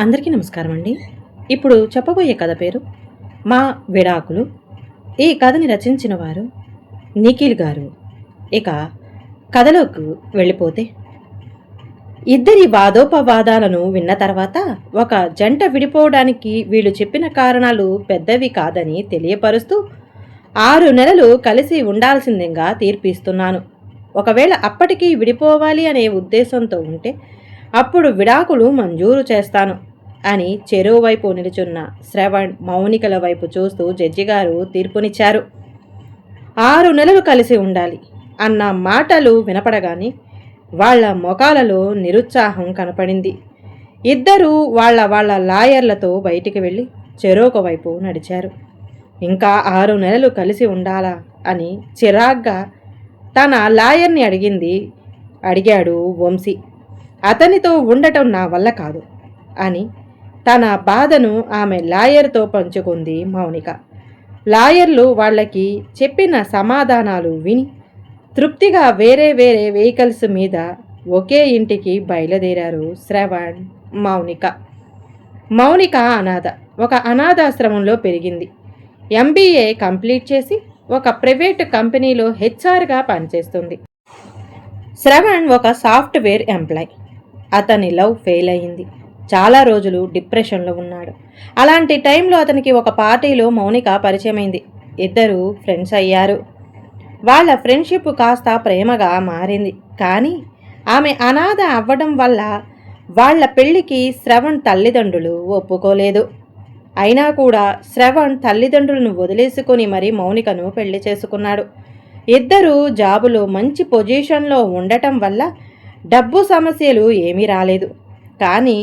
అందరికీ నమస్కారం అండి. ఇప్పుడు చెప్పబోయే కథ పేరు 'మా విడాకులు'. ఈ కథని రచించిన వారు నిఖిల్ గారు. ఇక కథలోకి వెళ్ళిపోతే, ఇద్దరి వాదోపవాదాలను విన్న తర్వాత ఒక జంట విడిపోవడానికి వీళ్ళు చెప్పిన కారణాలు పెద్దవి కాదని తెలియపరుస్తూ 6 నెలలు కలిసి ఉండాల్సిందిగా తీర్పిస్తున్నాను. ఒకవేళ అప్పటికీ విడిపోవాలి అనే ఉద్దేశంతో ఉంటే అప్పుడు విడాకులు మంజూరు చేస్తాను అని చెరోవైపు నిలుచున్న శ్రవణ్, మౌనికల వైపు చూస్తూ జడ్జిగారు తీర్పునిచ్చారు. 6 నెలలు కలిసి ఉండాలి అన్న మాటలు వినపడగానే వాళ్ల మొఖాలలో నిరుత్సాహం కనపడింది. ఇద్దరూ వాళ్ళ లాయర్లతో బయటికి వెళ్ళి చెరోక వైపు నడిచారు. ఇంకా 6 నెలలు కలిసి ఉండాలా అని చిరాగ్గా తన లాయర్ని అడిగాడు వంశీ. అతనితో ఉండటం నా వల్ల కాదు అని తన బాధను ఆమె లాయర్తో పంచుకుంది మౌనిక. లాయర్లు వాళ్ళకి చెప్పిన సమాధానాలు విని తృప్తిగా వేరే వెహికల్స్ మీద ఒకే ఇంటికి బయలుదేరారు శ్రవణ్, మౌనిక. మౌనిక అనాథ. ఒక అనాథాశ్రమంలో పెరిగింది. MBA కంప్లీట్ చేసి ఒక ప్రైవేటు కంపెనీలో హెచ్ఆర్గా పనిచేస్తుంది. శ్రవణ్ ఒక సాఫ్ట్వేర్ ఎంప్లాయ్. అతని లవ్ ఫెయిల్ అయింది. చాలా రోజులు డిప్రెషన్లో ఉన్నాడు. అలాంటి టైంలో అతనికి ఒక పార్టీలో మౌనిక పరిచయమైంది. ఇద్దరు ఫ్రెండ్స్ అయ్యారు. వాళ్ళ ఫ్రెండ్షిప్ కాస్త ప్రేమగా మారింది. కానీ ఆమె అనాథ అవ్వడం వల్ల వాళ్ళ పెళ్లికి శ్రవణ్ తల్లిదండ్రులు ఒప్పుకోలేదు. అయినా కూడా శ్రవణ్ తల్లిదండ్రులను వదిలేసుకొని మరీ మౌనికను పెళ్లి చేసుకున్నాడు. ఇద్దరు జాబులో మంచి పొజిషన్లో ఉండటం వల్ల డబ్బు సమస్యలు ఏమీ రాలేదు. కానీ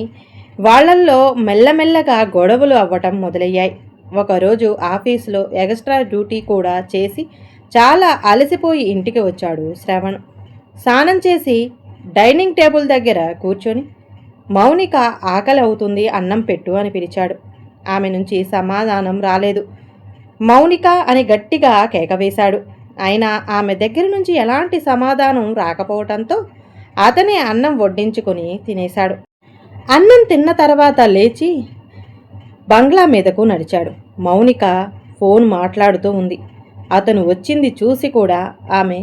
వాళ్ళల్లో మెల్లమెల్లగా గొడవలు అవ్వటం మొదలయ్యాయి. ఒకరోజు ఆఫీసులో ఎక్స్ట్రా డ్యూటీ కూడా చేసి చాలా అలసిపోయి ఇంటికి వచ్చాడు శ్రవణ్. స్నానం చేసి డైనింగ్ టేబుల్ దగ్గర కూర్చొని మౌనిక ఆకలి అవుతుంది, అన్నం పెట్టు అని పిలిచాడు. ఆమె నుంచి సమాధానం రాలేదు. మౌనిక అని గట్టిగా కేక వేశాడు. అయినా ఆమె దగ్గర నుంచి ఎలాంటి సమాధానం రాకపోవటంతో అతనే అన్నం వడ్డించుకొని తినేశాడు. అన్నం తిన్న తర్వాత లేచి బంగ్లా మీదకు నడిచాడు. మౌనిక ఫోన్ మాట్లాడుతూ ఉంది. అతను వచ్చింది చూసి కూడా ఆమె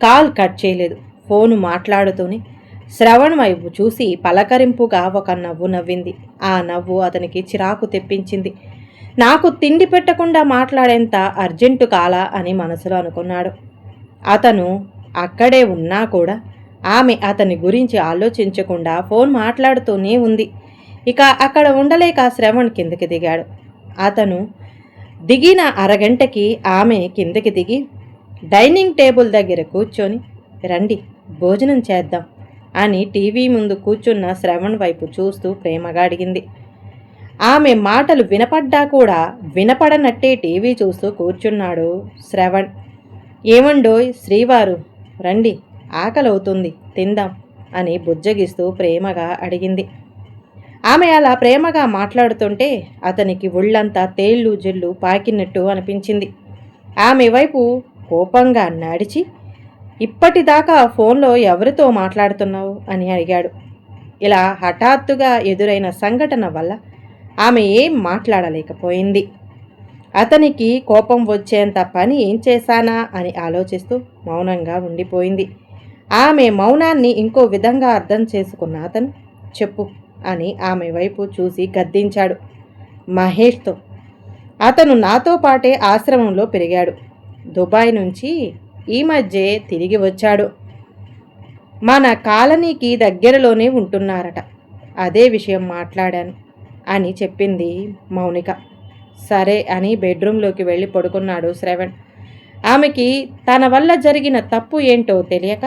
కాల్ కట్ చేయలేదు. ఫోను మాట్లాడుతూనే శ్రవణ్ వైపు చూసి పలకరింపుగా ఒక నవ్వు నవ్వింది. ఆ నవ్వు అతనికి చిరాకు తెప్పించింది. నాకు తిండి పెట్టకుండా మాట్లాడేంత అర్జెంటు కాలా అని మనసులో అనుకున్నాడు. అతను అక్కడే ఉన్నా కూడా ఆమె అతని గురించి ఆలోచించకుండా ఫోన్ మాట్లాడుతూనే ఉంది. ఇక అక్కడ ఉండలేక శ్రవణ్ కిందకి దిగాడు. అతను దిగిన అరగంటకి ఆమె కిందకి దిగి డైనింగ్ టేబుల్ దగ్గర కూర్చొని రండి భోజనం చేద్దాం అని టీవీ ముందు కూర్చున్న శ్రవణ్ వైపు చూస్తూ ప్రేమగా అడిగింది. ఆమె మాటలు వినపడ్డా కూడా వినపడనట్టే టీవీ చూస్తూ కూర్చున్నాడు శ్రవణ్. ఏమండోయ్ శ్రీవారు, రండి ఆకలవుతుంది తిందాం అని బుజ్జగిస్తూ ప్రేమగా అడిగింది. ఆమె అలా ప్రేమగా మాట్లాడుతుంటే అతనికి ఒళ్ళంతా తేళ్ళు జిళ్ళు పాకినట్టు అనిపించింది. ఆమె వైపు కోపంగా నడిచి ఇప్పటిదాకా ఫోన్లో ఎవరితో మాట్లాడుతున్నావు అని అడిగాడు. ఇలా హఠాత్తుగా ఎదురైన సంఘటన వల్ల ఆమె ఏం మాట్లాడలేకపోయింది. అతనికి కోపం వచ్చేంత పని ఏం చేశానా అని ఆలోచిస్తూ మౌనంగా ఉండిపోయింది. ఆమె మౌనాన్ని ఇంకో విధంగా అర్థం చేసుకున్న అతను చెప్పు అని ఆమె వైపు చూసి గద్దించాడు మహేష్తో. అతను నాతో పాటే ఆశ్రమంలో పెరిగాడు. దుబాయ్ నుంచి ఈ మధ్యే తిరిగి వచ్చాడు. మన కాలనీకి దగ్గరలోనే ఉంటున్నారట. అదే విషయం మాట్లాడాను అని చెప్పింది మౌనిక. సరే అని బెడ్రూమ్లోకి వెళ్ళి పడుకున్నాడు శ్రవణ్. ఆమెకి తన వల్ల జరిగిన తప్పు ఏంటో తెలియక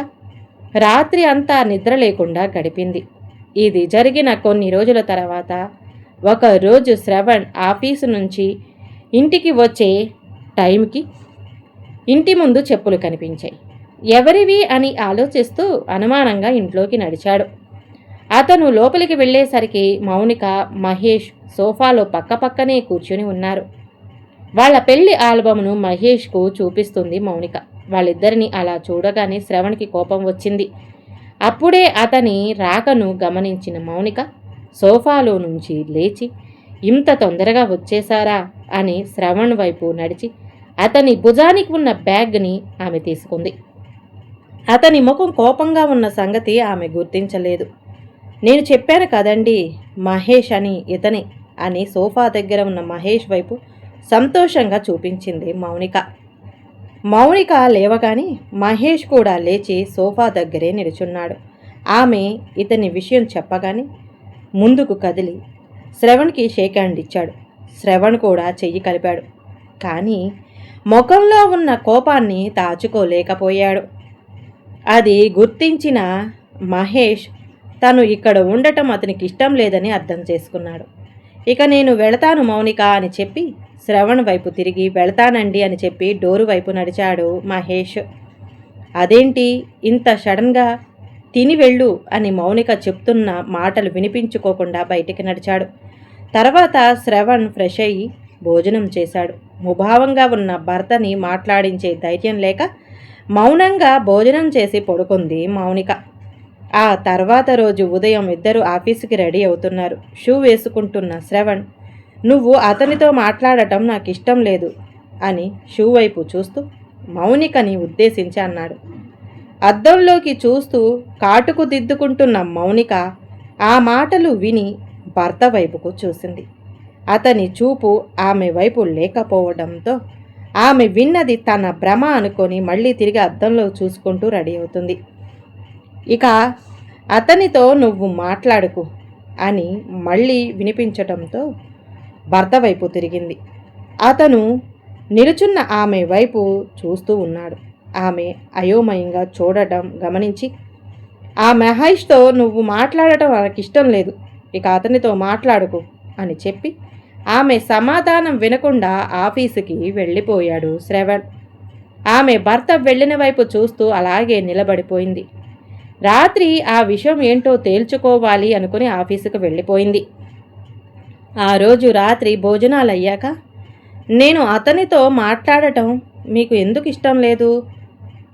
రాత్రి అంతా నిద్ర లేకుండా గడిపింది. ఇది జరిగిన కొన్ని రోజుల తర్వాత ఒకరోజు శ్రవణ్ ఆఫీసు నుంచి ఇంటికి వచ్చే టైంకి ఇంటి ముందు చెప్పులు కనిపించాయి. ఎవరివి అని ఆలోచిస్తూ అనుమానంగా ఇంట్లోకి నడిచాడు. అతను లోపలికి వెళ్ళేసరికి మౌనిక, మహేష్ సోఫాలో పక్కపక్కనే కూర్చుని ఉన్నారు. వాళ్ళ పెళ్లి ఆల్బమ్ను మహేష్కు చూపిస్తుంది మౌనిక. వాళ్ళిద్దరిని అలా చూడగానే శ్రవణ్కి కోపం వచ్చింది. అప్పుడే అతని రాకను గమనించిన మౌనిక సోఫాలో నుంచి లేచి ఇంత తొందరగా వచ్చేశారా అని శ్రవణ్ వైపు నడిచి అతని భుజానికి ఉన్న బ్యాగ్ని ఆమె తీసుకుంది. అతని ముఖం కోపంగా ఉన్న సంగతి ఆమె గుర్తించలేదు. నేను చెప్పాను కదండి మహేష్ అని ఇతనే అని సోఫా దగ్గర ఉన్న మహేష్ వైపు సంతోషంగా చూపించింది మౌనిక. మౌనిక లేవగానే మహేష్ కూడా లేచి సోఫా దగ్గరే నిలుచున్నాడు. ఆమె ఇతని విషయం చెప్పగానే ముందుకు కదిలి శ్రవణ్కి షేక్ హ్యాండ్ ఇచ్చాడు. శ్రవణ్ కూడా చెయ్యి కలిపాడు. కానీ ముఖంలో ఉన్న కోపాన్ని దాచుకోలేకపోయాడు. అది గుర్తించిన మహేష్ తను ఇక్కడ ఉండటం అతనికి ఇష్టం లేదని అర్థం చేసుకున్నాడు. ఇక నేను వెళతాను మౌనిక అని చెప్పి శ్రవణ్ వైపు తిరిగి వెళతానండి అని చెప్పి డోరు వైపు నడిచాడు మహేష్. అదేంటి ఇంత సడన్గా తిని వెళ్ళు అని మౌనిక చెప్తున్న మాటలు వినిపించుకోకుండా బయటికి నడిచాడు. తర్వాత శ్రవణ్ ఫ్రెష్ అయ్యి భోజనం చేశాడు. ముభావంగా ఉన్న భర్తని మాట్లాడించే ధైర్యం లేక మౌనంగా భోజనం చేసి పడుకుంది మౌనిక. ఆ తర్వాత రోజు ఉదయం ఇద్దరు ఆఫీసుకి రెడీ అవుతున్నారు. షూ వేసుకుంటున్న శ్రవణ్, నువ్వు అతనితో మాట్లాడటం నాకు ఇష్టం లేదు అని షూ వైపు చూస్తూ మౌనికని ఉద్దేశించి అన్నాడు. అద్దంలోకి చూస్తూ కాటుకు దిద్దుకుంటున్న మౌనిక ఆ మాటలు విని భర్త వైపుకు చూసింది. అతని చూపు ఆమె వైపు లేకపోవడంతో ఆమె విన్నది తన భ్రమ అనుకొని మళ్ళీ తిరిగి అద్దంలో చూసుకుంటూ రెడీ అవుతుంది. ఇక అతనితో నువ్వు మాట్లాడుకు అని మళ్ళీ వినిపించటంతో భర్త వైపు తిరిగింది. అతను నిలుచున్న ఆమె వైపు చూస్తూ ఉన్నాడు. ఆమె అయోమయంగా చూడటం గమనించి, ఆ మహేష్తో నువ్వు మాట్లాడటం నాకు ఇష్టం లేదు, ఇక అతనితో మాట్లాడుకు అని చెప్పి ఆమె సమాధానం వినకుండా ఆఫీసుకి వెళ్ళిపోయాడు శ్రవణ్. ఆమె భర్త వెళ్ళిన వైపు చూస్తూ అలాగే నిలబడిపోయింది. రాత్రి ఆ విషయం ఏంటో తేల్చుకోవాలి అనుకుని ఆఫీసుకు వెళ్ళిపోయింది. ఆ రోజు రాత్రి భోజనాలు అయ్యాక, నేను అతనితో మాట్లాడటం మీకు ఎందుకు ఇష్టం లేదు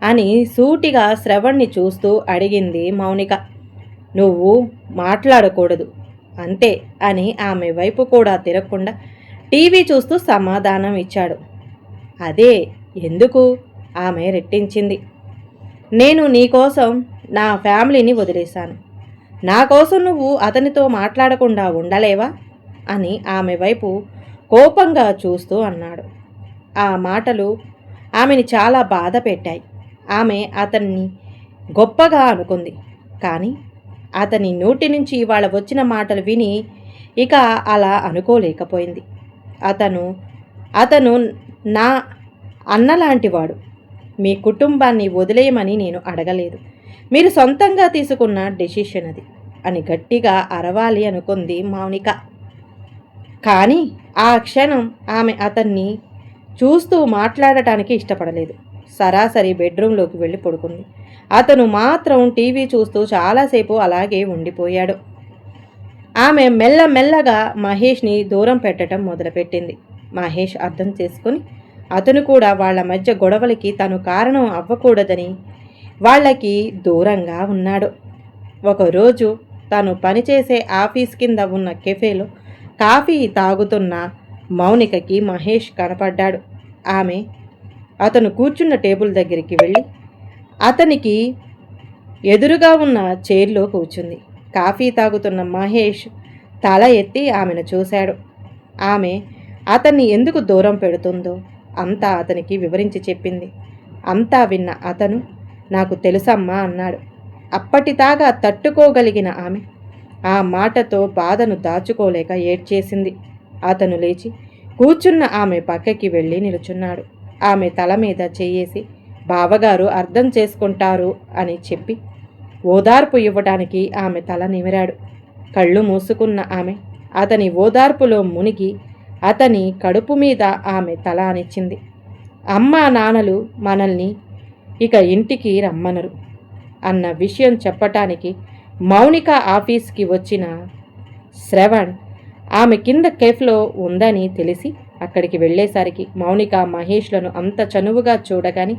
అని సూటిగా శ్రవణ్ణి చూస్తూ అడిగింది మౌనిక. నువ్వు మాట్లాడకూడదు అంతే అని ఆమె వైపు కూడా తిరగకుండా టీవీ చూస్తూ సమాధానం ఇచ్చాడు. అదే ఎందుకు ఆమె రెట్టించింది. నేను నీకోసం నా ఫ్యామిలీని వదిలేశాను, నా కోసం నువ్వు అతనితో మాట్లాడకుండా ఉండలేవా అని ఆమె వైపు కోపంగా చూస్తూ అన్నాడు. ఆ మాటలు ఆమెని చాలా బాధ పెట్టాయి. ఆమె అతన్ని గొప్పగా అనుకుంది. కానీ అతని నోటి నుంచి ఇవాళ వచ్చిన మాటలు విని ఇక అలా అనుకోలేకపోయింది. అతను నా అన్నలాంటివాడు. మీ కుటుంబాన్ని వదిలేయమని నేను అడగలేదు, మీరు సొంతంగా తీసుకున్న డెసిషన్ అది అని గట్టిగా అరవాలి అనుకుంది మౌనిక. కానీ ఆ క్షణం ఆమె అతన్ని చూస్తూ మాట్లాడటానికి ఇష్టపడలేదు. సరాసరి బెడ్రూమ్లోకి వెళ్ళి పడుకుంది. అతను మాత్రం టీవీ చూస్తూ చాలాసేపు అలాగే ఉండిపోయాడు. ఆమె మెల్లమెల్లగా మహేష్ని దూరం పెట్టడం మొదలుపెట్టింది. మహేష్ అర్థం చేసుకుని అతను కూడా వాళ్ళ మధ్య గొడవలకి తను కారణం అవ్వకూడదని వాళ్ళకి దూరంగా ఉన్నాడు. ఒకరోజు తను పనిచేసే ఆఫీస్ కింద ఉన్న కెఫేలో కాఫీ తాగుతున్న మౌనికకి మహేష్ కనపడ్డాడు. ఆమె అతను కూర్చున్న టేబుల్ దగ్గరికి వెళ్ళి అతనికి ఎదురుగా ఉన్న చైర్లో కూర్చుంది. కాఫీ తాగుతున్న మహేష్ తల ఎత్తి ఆమెను చూశాడు. ఆమె అతన్ని ఎందుకు దూరం పెడుతుందో అంతా అతనికి వివరించి చెప్పింది. అంతా విన్న అతను, నాకు తెలుసమ్మా అన్నాడు. అప్పటిదాకా తట్టుకోగలిగిన ఆమె ఆ మాటతో బాధను దాచుకోలేక ఏడ్చేసింది. అతను లేచి కూర్చున్న ఆమె పక్కకి వెళ్ళి నిలుచున్నాడు. ఆమె తల మీద చెయ్యేసి, బావగారు అర్థం చేసుకుంటారు అని చెప్పి ఓదార్పు ఇవ్వడానికి ఆమె తల నిమిరాడు. కళ్ళు మూసుకున్న ఆమె అతని ఓదార్పులో మునిగి అతని కడుపు మీద ఆమె తల అనిచ్చింది. అమ్మా నాన్నలు మనల్ని ఇక ఇంటికి రమ్మనరు అన్న విషయం చెప్పటానికి మౌనిక ఆఫీస్కి వచ్చిన శ్రవణ్ ఆమె కింద కేఫ్లో ఉందని తెలిసి అక్కడికి వెళ్ళేసరికి మౌనిక మహేష్లను అంత చనువుగా చూడగాని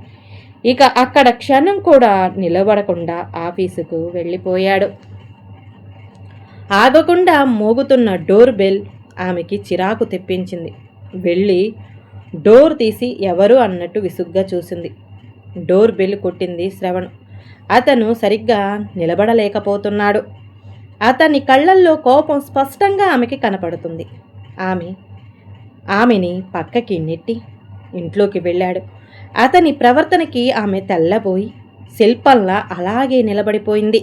ఇక అక్కడ క్షణం కూడా నిలబడకుండా ఆఫీసుకు వెళ్ళిపోయాడు. ఆగకుండా మోగుతున్న డోర్ బెల్ ఆమెకి చిరాకు తెప్పించింది. వెళ్ళి డోర్ తీసి ఎవరు అన్నట్టు విసుగ్గా చూసింది. డోర్ బెల్ కొట్టింది శ్రవణ్. అతను సరిగ్గా నిలబడలేకపోతున్నాడు. అతని కళ్ళల్లో కోపం స్పష్టంగా ఆమెకి కనపడుతుంది. ఆమెని పక్కకి నెట్టి ఇంట్లోకి వెళ్ళాడు. అతని ప్రవర్తనకి ఆమె తెల్లబోయి శిల్పంలా అలాగే నిలబడిపోయింది.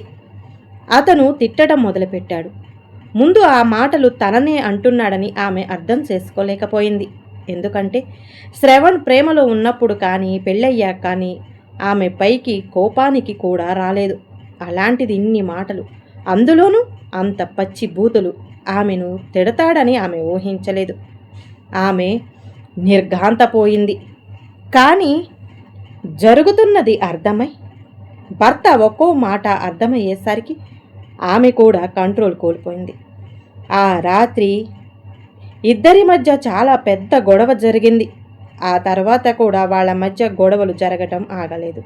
అతను తిట్టడం మొదలుపెట్టాడు. ముందు ఆ మాటలు తననే అంటున్నాడని ఆమె అర్థం చేసుకోలేకపోయింది. ఎందుకంటే శ్రవణ్ ప్రేమలో ఉన్నప్పుడు కానీ పెళ్ళయ్యాక కానీ ఆమె పైకి కోపానికి కూడా రాలేదు. అలాంటిది ఇన్ని మాటలు, అందులోనూ అంత పచ్చి బూతులు ఆమెను తిడతాడని ఆమె ఊహించలేదు. ఆమె నిర్ఘాంతపోయింది. కానీ జరుగుతున్నది అర్థమై భర్త ఒక్కో మాట అర్థమయ్యేసరికి ఆమె కూడా కంట్రోల్ కోల్పోయింది. ఆ రాత్రి ఇద్దరి మధ్య చాలా పెద్ద గొడవ జరిగింది. ఆ తర్వాత కూడా వాళ్ళ మధ్య గొడవలు జరగటం ఆగలేదు.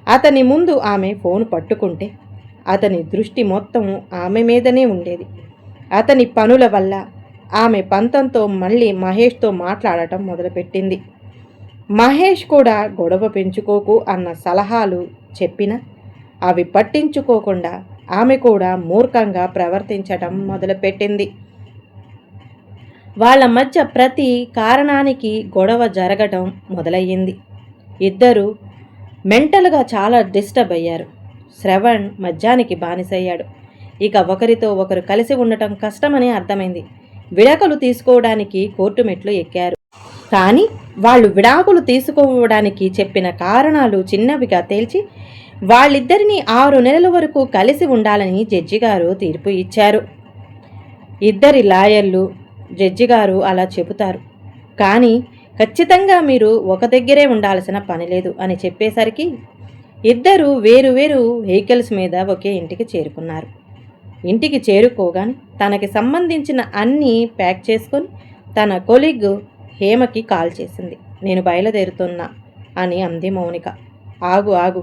అతని ముందు ఆమె ఫోన్ పట్టుకుంటే అతని దృష్టి మొత్తం ఆమె మీదనే ఉండేది. అతని పనుల వల్ల ఆమె పంతంతో మళ్ళీ మహేష్తో మాట్లాడటం మొదలుపెట్టింది. మహేష్ కూడా గొడవ పెంచుకోకు అన్న సలహాలు చెప్పినా అవి పట్టించుకోకుండా ఆమె కూడా మూర్ఖంగా ప్రవర్తించటం మొదలుపెట్టింది. వాళ్ళ మధ్య ప్రతి కారణానికి గొడవ జరగటం మొదలయ్యింది. ఇద్దరు మెంటల్గా చాలా డిస్టర్బ్ అయ్యారు. శ్రవణ్ మద్యానికి బానిసయ్యాడు. ఇక ఒకరితో ఒకరు కలిసి ఉండటం కష్టమని అర్థమైంది. విడాకులు తీసుకోవడానికి కోర్టు మెట్లు ఎక్కారు. కానీ వాళ్ళు విడాకులు తీసుకోవడానికి చెప్పిన కారణాలు చిన్నవిగా తేల్చి వాళ్ళిద్దరినీ 6 నెలల వరకు కలిసి ఉండాలని జడ్జి గారు తీర్పు ఇచ్చారు. ఇద్దరి లాయర్లు జడ్జి గారు అలా చెబుతారు, కానీ ఖచ్చితంగా మీరు ఒక దగ్గరే ఉండాల్సిన పని లేదు అని చెప్పేసరికి ఇద్దరు వేరు వేరు వెహికల్స్ మీద ఒకే ఇంటికి చేరుకున్నారు. ఇంటికి చేరుకోగానే తనకి సంబంధించిన అన్నీ ప్యాక్ చేసుకొని తన కొలీగ్ హేమకి కాల్ చేసింది. నేను బయలుదేరుతున్నా అని అంది మౌనిక. ఆగు,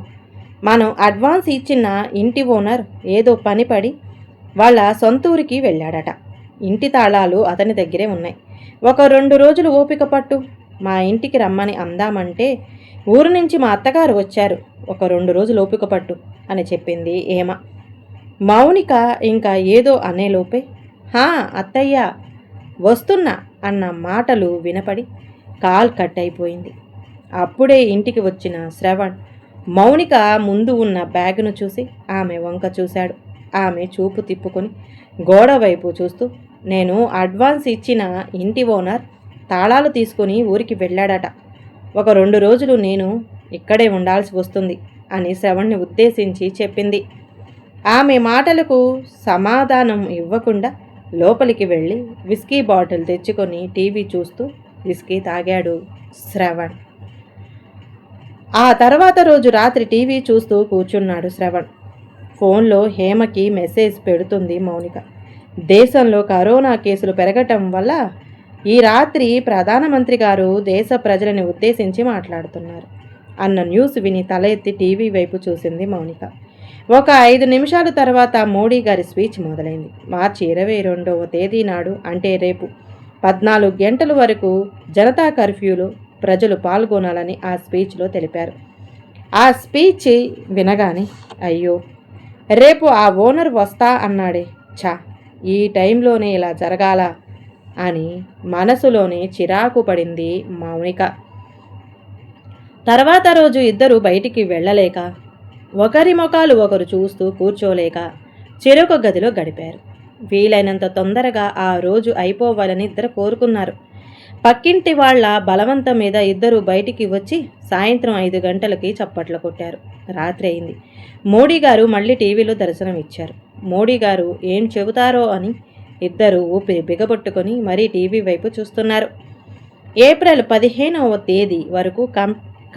మనం అడ్వాన్స్ ఇచ్చిన ఇంటి ఓనర్ ఏదో పని పడి వాళ్ళ సొంతూరికి వెళ్ళాడట. ఇంటి తాళాలు అతని దగ్గరే ఉన్నాయి. ఒక 2 రోజులు ఓపిక పట్టు, మా ఇంటికి రమ్మని అందామంటే ఊరు నుంచి మా అత్తగారు వచ్చారు, ఒక 2 రోజులు ఓపిక పట్టు అని చెప్పింది హేమ. మౌనిక ఇంకా ఏదో అనేలోపే హా అత్తయ్య వస్తున్నా అన్న మాటలు వినపడి కాల్ కట్ అయిపోయింది. అప్పుడే ఇంటికి వచ్చిన శ్రవణ్ మౌనిక ముందు ఉన్న బ్యాగును చూసి ఆమె వంక చూశాడు. ఆమె చూపు తిప్పుకొని గోడ వైపు చూస్తూ, నేను అడ్వాన్స్ ఇచ్చిన ఇంటి ఓనర్ తాళాలు తీసుకుని ఊరికి వెళ్ళాడట, ఒక 2 రోజులు నేను ఇక్కడే ఉండాల్సి వస్తుంది అని శ్రవణ్ని ఉద్దేశించి చెప్పింది. ఆమె మాటలకు సమాధానం ఇవ్వకుండా లోపలికి వెళ్ళి విస్కీ బాటిల్ తెచ్చుకొని టీవీ చూస్తూ విస్కీ తాగాడు శ్రవణ్. ఆ తర్వాత రోజు రాత్రి టీవీ చూస్తూ కూర్చున్నాడు శ్రవణ్. ఫోన్లో హేమకి మెసేజ్ పెడుతుంది మౌనిక. దేశంలో కరోనా కేసులు పెరగటం వల్ల ఈ రాత్రి ప్రధానమంత్రి గారు దేశ ప్రజలని ఉద్దేశించి మాట్లాడుతున్నారు అన్న న్యూస్ విని తల ఎత్తి టీవీ వైపు చూసింది మౌనిక. ఒక 5 నిమిషాల తర్వాత మోడీ గారి స్పీచ్ మొదలైంది. మార్చి 22వ తేదీ నాడు, అంటే రేపు 14 గంటల వరకు జనతా కర్ఫ్యూలో ప్రజలు పాల్గొనాలని ఆ స్పీచ్లో తెలిపారు. ఆ స్పీచ్ వినగానే అయ్యో రేపు ఆ ఓనర్ వస్తా అన్నాడే, ఈ టైంలోనే ఇలా జరగాల అని మనసులోనే చిరాకు పడింది మౌనిక. తర్వాత రోజు ఇద్దరు బయటికి వెళ్ళలేక ఒకరి ముఖాలు ఒకరు చూస్తూ కూర్చోలేక చెరొక గదిలో గడిపారు. వీలైనంత తొందరగా ఆ రోజు అయిపోవాలని ఇద్దరు కోరుకున్నారు. పక్కింటి వాళ్ల బలవంతం మీద ఇద్దరు బయటికి వచ్చి సాయంత్రం 5 గంటలకి చప్పట్లు కొట్టారు. రాత్రి అయింది. మోడీ గారు మళ్ళీ టీవీలో దర్శనం ఇచ్చారు. మోడీ గారు ఏం చెబుతారో అని ఇద్దరు ఊపిరి బిగబొట్టుకొని మరీ టీవీ వైపు చూస్తున్నారు. ఏప్రిల్ 15వ తేదీ వరకు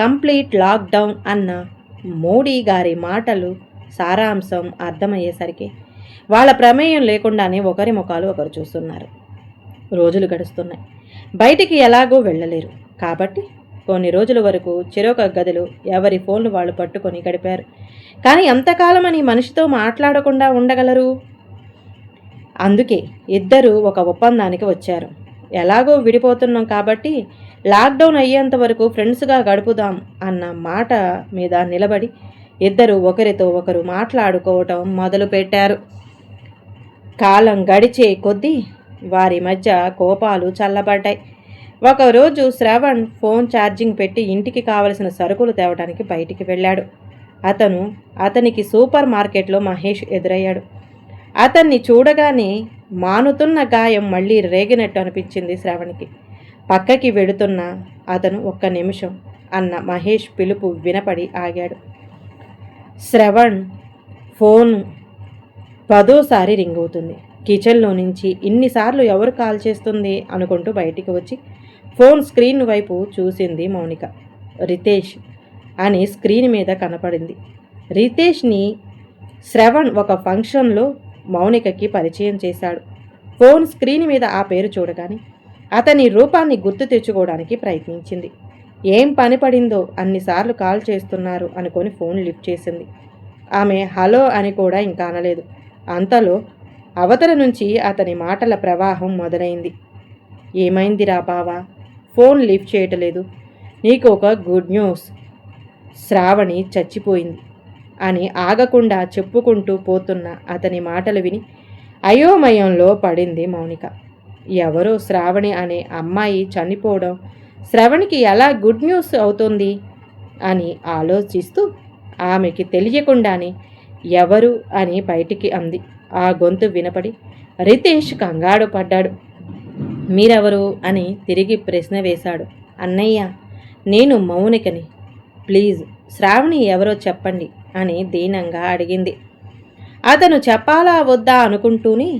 కంప్లీట్ లాక్డౌన్ అన్న మోడీ గారి మాటలు సారాంశం అర్థమయ్యేసరికి వాళ్ళ ప్రమేయం లేకుండానే ఒకరి ముఖాలు ఒకరు చూస్తున్నారు. రోజులు గడుస్తున్నాయి. బయటికి ఎలాగో వెళ్ళలేరు కాబట్టి కొన్ని రోజుల వరకు చెరొక గదిలో ఎవరి ఫోన్లు వాళ్ళు పట్టుకొని గడిపారు. కానీ ఎంతకాలం అని మనిషితో మాట్లాడకుండా ఉండగలరు? అందుకే ఇద్దరూ ఒక ఒప్పందానికి వచ్చారు. ఎలాగో విడిపోతున్నాం కాబట్టి లాక్డౌన్ అయ్యేంత వరకు ఫ్రెండ్స్గా గడుపుదాం అన్న మాట మీద నిలబడి ఇద్దరు ఒకరితో ఒకరు మాట్లాడుకోవటం మొదలుపెట్టారు. కాలం గడిచే కొద్దీ వారి మధ్య కోపాలు చల్లబడ్డాయి. ఒకరోజు శ్రవణ్ ఫోన్ ఛార్జింగ్ పెట్టి ఇంటికి కావలసిన సరుకులు తేవడానికి బయటికి వెళ్ళాడు. అతనికి సూపర్ మార్కెట్లో మహేష్ ఎదురయ్యాడు. అతన్ని చూడగానే మానుతున్న గాయం మళ్ళీ రేగినట్టు అనిపించింది శ్రవణ్కి. పక్కకి వెడుతున్న అతను ఒక్క నిమిషం అన్న మహేష్ పిలుపు వినపడి ఆగాడు. శ్రవణ్ ఫోన్ 10వ రింగ్ అవుతుంది. కిచెన్లో నుంచి ఇన్నిసార్లు ఎవరు కాల్ చేస్తుంది అనుకుంటూ బయటికి వచ్చి ఫోన్ స్క్రీన్ వైపు చూసింది మౌనిక. రితేష్ అని స్క్రీన్ మీద కనపడింది. రితేష్ని శ్రవణ్ ఒక ఫంక్షన్లో మౌనికకి పరిచయం చేశాడు. ఫోన్ స్క్రీన్ మీద ఆ పేరు చూడగానే అతని రూపాన్ని గుర్తు తెచ్చుకోవడానికి ప్రయత్నించింది. ఏం పని పడిందో అన్నిసార్లు కాల్ చేస్తున్నారు అనుకొని ఫోన్ లిఫ్ట్ చేసింది. ఆమె హలో అని కూడా ఇంకా అనలేదు. అంతలో అవతల నుంచి అతని మాటల ప్రవాహం మొదలైంది. ఏమైందిరా బావా, ఫోన్ లిఫ్ట్ చేయటలేదు? నీకు ఒక గుడ్ న్యూస్, శ్రావణి చచ్చిపోయింది అని ఆగకుండా చెప్పుకుంటూ పోతున్న అతని మాటలు విని అయోమయంలో పడింది మౌనిక. ఎవరో శ్రావణి అనే అమ్మాయి చనిపోవడం శ్రవణికి ఎలా గుడ్ న్యూస్ అవుతుంది అని ఆలోచిస్తూ ఆమెకి తెలియకుండానే ఎవరు అని బయటికి అంది. ఆ గొంతు వినపడి రితేష్ కంగారు పడ్డాడు. మీరెవరు అని తిరిగి ప్రశ్న వేశాడు. అన్నయ్య, నేను మౌనికని, ప్లీజ్ శ్రావణి ఎవరో చెప్పండి అని దీనంగా అడిగింది. అతను చెప్పాలా వద్దా అనుకుంటూనే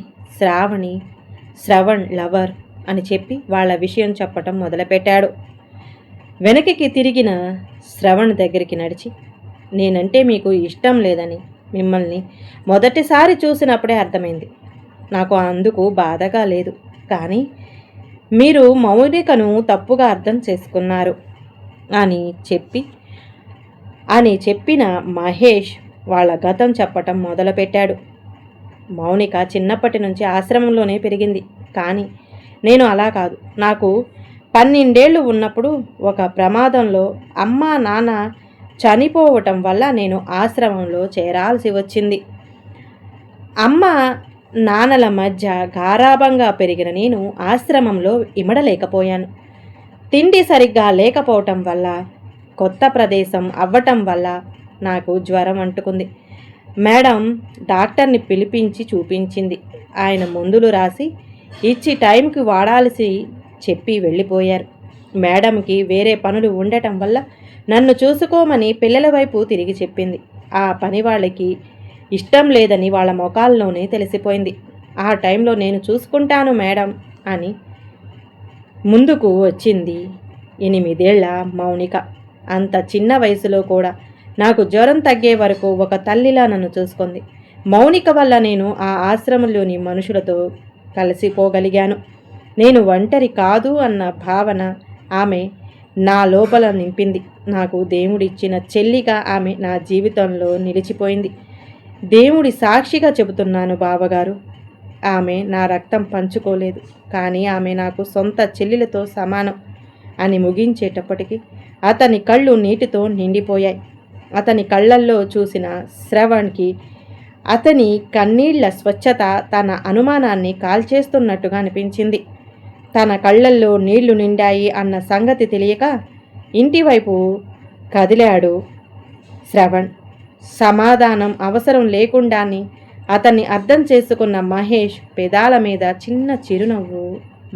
శ్రవణ్ లవర్ అని చెప్పి వాళ్ళ విషయం చెప్పటం మొదలుపెట్టాడు. వెనక్కి తిరిగిన శ్రవణ్ దగ్గరికి నడిచి, నేనంటే మీకు ఇష్టం లేదని మిమ్మల్ని మొదటిసారి చూసినప్పుడే అర్థమైంది. నాకు అందుకు బాధగా లేదు, కానీ మీరు మౌనికను తప్పుగా అర్థం చేసుకున్నారు అని చెప్పిన మహేష్ వాళ్ళ గతం చెప్పటం మొదలుపెట్టాడు. మౌనిక చిన్నప్పటి నుంచి ఆశ్రమంలోనే పెరిగింది. కానీ నేను అలా కాదు. నాకు 12 ఏళ్ళు ఉన్నప్పుడు ఒక ప్రమాదంలో అమ్మ నాన్న చనిపోవటం వల్ల నేను ఆశ్రమంలో చేరాల్సి వచ్చింది. అమ్మ నాన్నల మధ్య గారాబంగా పెరిగిన నేను ఆశ్రమంలో ఇమడలేకపోయాను. తిండి సరిగ్గా లేకపోవటం వల్ల, కొత్త ప్రదేశం అవ్వటం వల్ల నాకు జ్వరం అంటుకుంది. మేడం డాక్టర్ని పిలిపించి చూపించింది. ఆయన మందులు రాసి ఇచ్చి టైంకి వాడాల్సి చెప్పి వెళ్ళిపోయారు. మేడంకి వేరే పనులు ఉండటం వల్ల నన్ను చూసుకోమని పిల్లల వైపు తిరిగి చెప్పింది. ఆ పని వాళ్ళకి ఇష్టం లేదని వాళ్ళ ముఖాల్లోనే తెలిసిపోయింది. ఆ టైంలో నేను చూసుకుంటాను మేడం అని ముందుకు వచ్చింది 8 ఏళ్ల మౌనిక. అంత చిన్న వయసులో కూడా నాకు జ్వరం తగ్గే వరకు ఒక తల్లిలా నన్ను చూసుకుంది. మౌనిక వల్ల నేను ఆ ఆశ్రమంలోని మనుషులతో కలిసిపోగలిగాను. నేను ఒంటరి కాదు అన్న భావన ఆమె నా లోపల నింపింది. నాకు దేవుడిచ్చిన చెల్లిగా ఆమె నా జీవితంలో నిలిచిపోయింది. దేవుడి సాక్షిగా చెబుతున్నాను బావగారు, ఆమె నా రక్తం పంచుకోలేదు, కానీ ఆమె నాకు సొంత చెల్లెలతో సమానం అని ముగించేటప్పటికి అతని కళ్ళు నీటితో నిండిపోయాయి. అతని కళ్ళల్లో చూసిన శ్రవణ్కి అతని కన్నీళ్ల స్వచ్ఛత తన అనుమానాన్ని కాల్చేస్తున్నట్టుగా అనిపించింది. తన కళ్ళల్లో నీళ్లు నిండాయి అన్న సంగతి తెలియక ఇంటివైపు కదిలాడు శ్రవణ్. సమాధానం అవసరం లేకుండానే అతన్ని అర్థం చేసుకున్న మహేష్ పెదాల మీద చిన్న చిరునవ్వు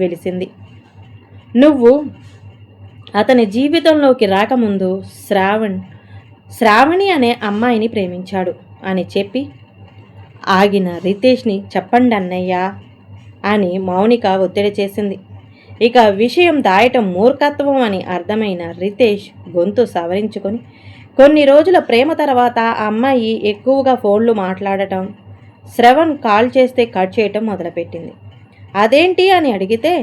వెలిసింది. నువ్వు అతని జీవితంలోకి రాకముందు శ్రావణి అనే అమ్మాయిని ప్రేమించాడు అని చెప్పి ఆగిన రితేష్ని చెప్పండి అన్నయ్యా అని మౌనిక ఒత్తిడి చేసింది. ఇక విషయం దాయటం మూర్ఖత్వం అని అర్థమైన రితేష్ గొంతు సవరించుకొని కొన్ని రోజుల ప్రేమ తర్వాత ఆ అమ్మాయి ఎక్కువగా ఫోన్లు మాట్లాడటం, శ్రవణ్ కాల్ చేస్తే కట్ చేయటం మొదలుపెట్టింది. అదేంటి అని అడిగితే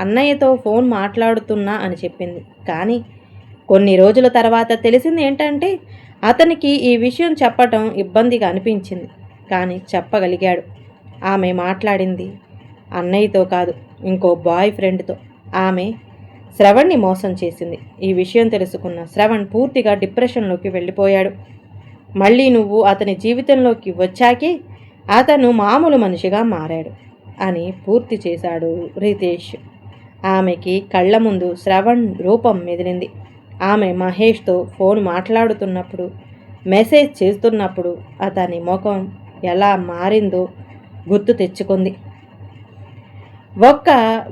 అన్నయ్యతో ఫోన్ మాట్లాడుతున్నా అని చెప్పింది. కానీ కొన్ని రోజుల తర్వాత తెలిసింది ఏంటంటే అతనికి ఈ విషయం చెప్పటం ఇబ్బందిగా అనిపించింది, కానీ చెప్పగలిగాడు. ఆమె మాట్లాడింది అన్నయ్యతో కాదు, ఇంకో బాయ్ ఫ్రెండ్తో. ఆమె శ్రవణ్ని మోసం చేసింది. ఈ విషయం తెలుసుకున్న శ్రవణ్ పూర్తిగా డిప్రెషన్లోకి వెళ్ళిపోయాడు. మళ్ళీ నువ్వు అతని జీవితంలోకి వచ్చాకే అతను మామూలు మనిషిగా మారాడు అని పూర్తి చేశాడు రితేష్. ఆమెకి కళ్ళ ముందు శ్రవణ్ రూపం మెదిలింది. ఆమె మహేష్తో ఫోన్ మాట్లాడుతున్నప్పుడు, మెసేజ్ చేస్తున్నప్పుడు అతని ముఖం ఎలా మారిందో గుర్తు తెచ్చుకుంది. ఒక్క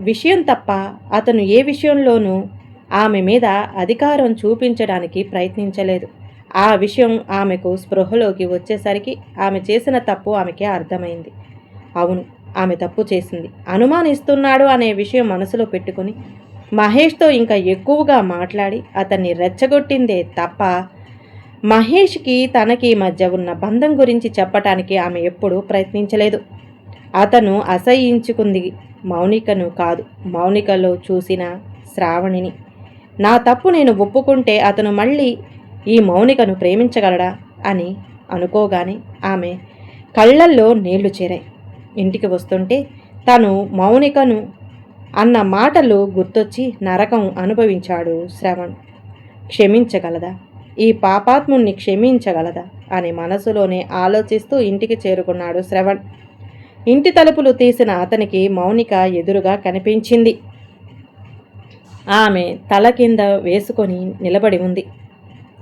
విషయం తప్ప అతను ఏ విషయంలోనూ ఆమె మీద అధికారం చూపించడానికి ప్రయత్నించలేదు. ఆ విషయం ఆమెకు స్పృహలోకి వచ్చేసరికి ఆమె చేసిన తప్పు ఆమెకే అర్థమైంది. అవును, ఆమె తప్పు చేసింది. అనుమానిస్తున్నాడు అనే విషయం మనసులో పెట్టుకుని మహేష్తో ఇంకా ఎక్కువగా మాట్లాడి అతన్ని రెచ్చగొట్టిందే తప్ప మహేష్కి తనకి మధ్య ఉన్న బంధం గురించి చెప్పటానికి ఆమె ఎప్పుడూ ప్రయత్నించలేదు. అతను అసహ్యించుకుంది మౌనికను కాదు, మౌనికలో చూసిన శ్రావణిని. నా తప్పు నేను ఒప్పుకుంటే అతను మళ్ళీ ఈ మౌనికను ప్రేమించగలడా అని అనుకోగానే ఆమె కళ్ళల్లో నీళ్లు చేరాయి. ఇంటికి వస్తుంటే తను మౌనికను అన్న మాటలు గుర్తొచ్చి నరకం అనుభవించాడు శ్రవణ్. క్షమించగలదా, ఈ పాపాత్ముణ్ణి క్షమించగలదా అని మనసులోనే ఆలోచిస్తూ ఇంటికి చేరుకున్నాడు శ్రవణ్. ఇంటి తలుపులు తీసిన అతనికి మౌనిక ఎదురుగా కనిపించింది. ఆమె తల కింద వేసుకొని నిలబడి ఉంది.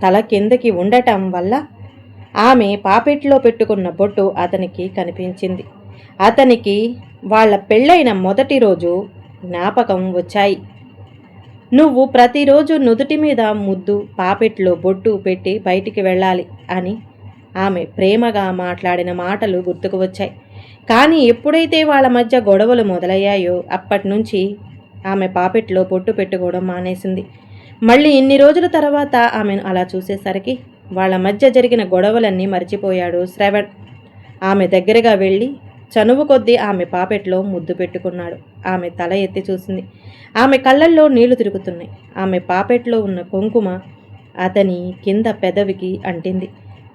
తల కిందకి ఉండటం వల్ల ఆమె పాపెట్లో పెట్టుకున్న బొట్టు అతనికి కనిపించింది. అతనికి వాళ్ళ పెళ్ళైన మొదటి రోజు జ్ఞాపకం వచ్చాయి. నువ్వు ప్రతిరోజు నుదుటి మీద ముద్దు, పాపెట్లో బొట్టు పెట్టి బయటికి వెళ్ళాలి అని ఆమె ప్రేమగా మాట్లాడిన మాటలు గుర్తుకు వచ్చాయి. కానీ ఎప్పుడైతే వాళ్ళ మధ్య గొడవలు మొదలయ్యాయో అప్పటి నుంచి ఆమె పాపెట్లో బొట్టు పెట్టుకోవడం మానేసింది. మళ్ళీ ఇన్ని రోజుల తర్వాత ఆమెను అలా చూసేసరికి వాళ్ళ మధ్య జరిగిన గొడవలన్నీ మర్చిపోయాడు శ్రవణ్. ఆమె దగ్గరగా వెళ్ళి చనువు కొద్దీ ఆమె పాపెట్లో ముద్దు పెట్టుకున్నాడు. ఆమె తల ఎత్తి చూసింది. ఆమె కళ్ళల్లో నీళ్లు తిరుగుతున్నాయి. ఆమె పాపెట్లో ఉన్న కుంకుమ అతని కింద పెదవికి అంటింది.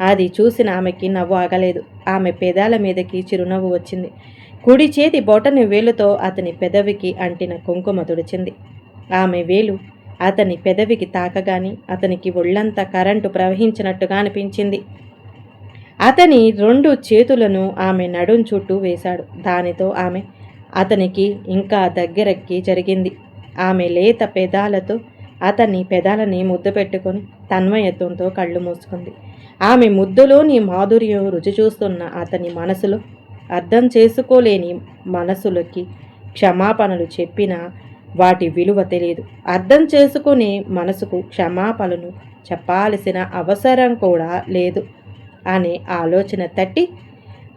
అది చూసిన ఆమెకి నవ్వు ఆగలేదు. ఆమె పెదాల మీదకి చిరునవ్వు వచ్చింది. కుడి చేతి బొటని వేలుతో అతని పెదవికి అంటిన కుంకుమ తుడిచింది. ఆమె వేలు అతని పెదవికి తాకగాని అతనికి ఒళ్ళంతా కరెంటు ప్రవహించినట్టుగా అనిపించింది. అతని 2 చేతులను ఆమె నడుం చుట్టూ వేశాడు. దానితో ఆమె అతనికి ఇంకా దగ్గరకి జరిగింది. ఆమె లేత పెదాలతో అతని పెదాలని ముద్దు పెట్టుకొని తన్మయత్వంతో కళ్ళు మూసుకుంది. ఆమె ముద్దులోని మాధుర్యం రుచి చూస్తున్న అతని మనసులో అర్థం చేసుకోలేని మనసులకి క్షమాపణలు చెప్పినా వాటి విలువ తెలియదు. అర్థం చేసుకునే మనసుకు క్షమాపణలు చెప్పాల్సిన అవసరం కూడా లేదు అనే ఆలోచన తట్టి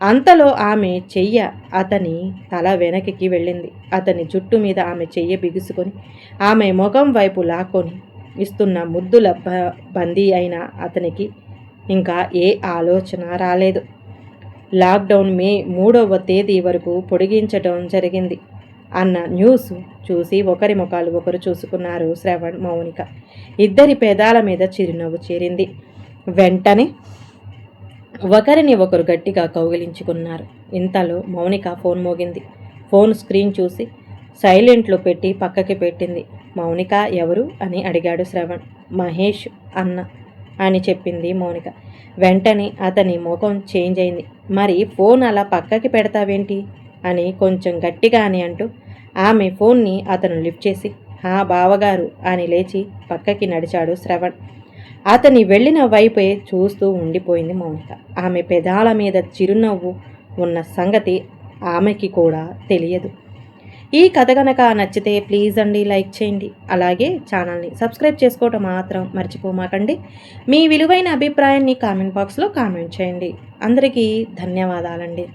అంతలో ఆమె చెయ్య అతని తల వెనక్కి వెళ్ళింది. అతని జుట్టు మీద ఆమె చెయ్యి బిగుసుకొని ఆమె ముఖం వైపు లాక్కొని ఇస్తున్న ముద్దుల బందీ అయిన అతనికి ఇంకా ఏ ఆలోచన రాలేదు. లాక్డౌన్ మే 3వ తేదీ వరకు పొడిగించడం జరిగింది అన్న న్యూస్ చూసి ఒకరి ముఖాలు ఒకరు చూసుకున్నారు శ్రవణ్, మౌనిక. ఇద్దరి పెదాల మీద చిరునవ్వు చేరింది. వెంటనే ఒకరిని ఒకరు గట్టిగా కౌగిలించుకున్నారు. ఇంతలో మౌనిక ఫోన్ మోగింది. ఫోన్ స్క్రీన్ చూసి సైలెంట్లో పెట్టి పక్కకి పెట్టింది. మౌనిక ఎవరు అని అడిగాడు శ్రవణ్. మహేష్ అన్న అని చెప్పింది మౌనిక. వెంటనే అతని ముఖం చేంజ్ అయింది. మరి ఫోన్ అలా పక్కకి పెడతావేంటి అని కొంచెం గట్టిగా అని అంటూ ఆమె ఫోన్ని అతను లిఫ్ట్ చేసి హా బావగారు అని లేచి పక్కకి నడిచాడు శ్రవణ్. అతని వెళ్ళిన వైపే చూస్తూ ఉండిపోయింది మౌనిక. ఆమె పెదాల మీద చిరునవ్వు ఉన్న సంగతి ఆమెకి కూడా తెలియదు. ఈ కథ కనుక నచ్చితే ప్లీజ్ అండి లైక్ చేయండి. అలాగే ఛానల్ని సబ్స్క్రైబ్ చేసుకోవటం మాత్రం మర్చిపోమాకండి. మీ విలువైన అభిప్రాయాన్ని కామెంట్ బాక్స్లో కామెంట్ చేయండి. అందరికీ ధన్యవాదాలండి.